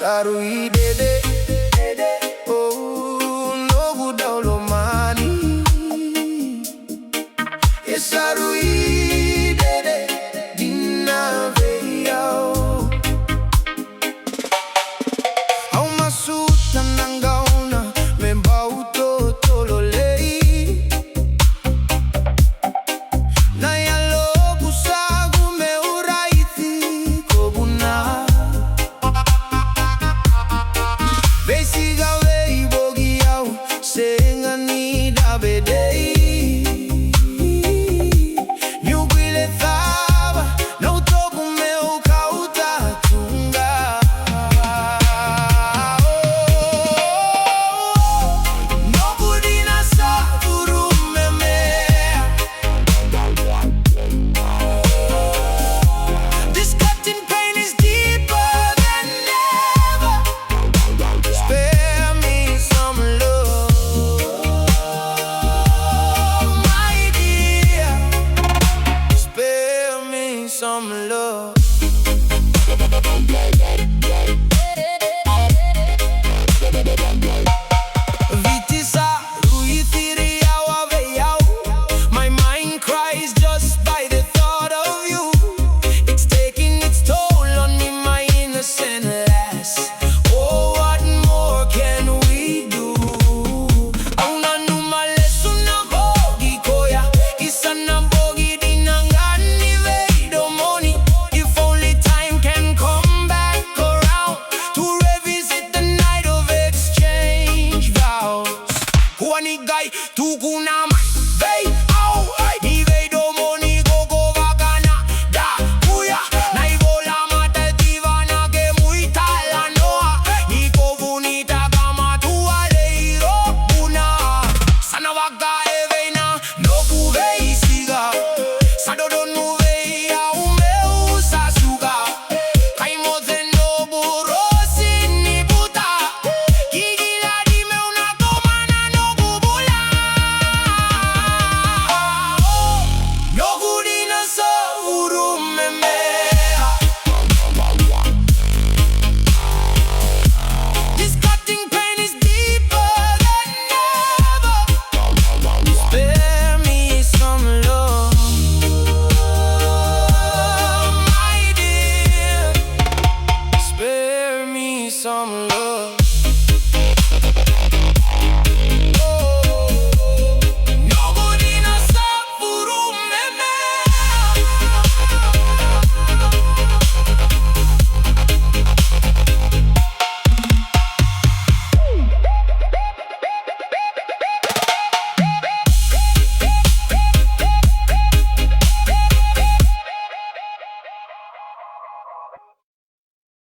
Sarui dede, oh no budaulo mani. Sarui dede, dina veyao. Au masuta nangauna, membauto tololei. Na yalo busagu me uraiti kobuna. Besiga vei bogiau, sengani dabedei. Some love. Vitisa, ruithiri yawa veyau. My mind cries just by the thought of you. It's taking its toll on me, my innocent lass. Oh, what more can we do? Auna numa lesu na bogi koya, isa na bogi dinangani veido moni. If only time can come back around to revisit the night of exchange vows. Huani gai tukuna mai vei au ni veido moni gogo vagana da kuya na ivola mata divana ke muita la noa ni kovunita kama tua leiro una sana vaga evena no kuvei siga sadodo nu vei au meu sasuga kaimoze no burosi ni buta kigila di me una tomana no kubula no gudina so vurumemea. This cutting pain is deeper than ever. Spare me some love, my dear. Spare me some love.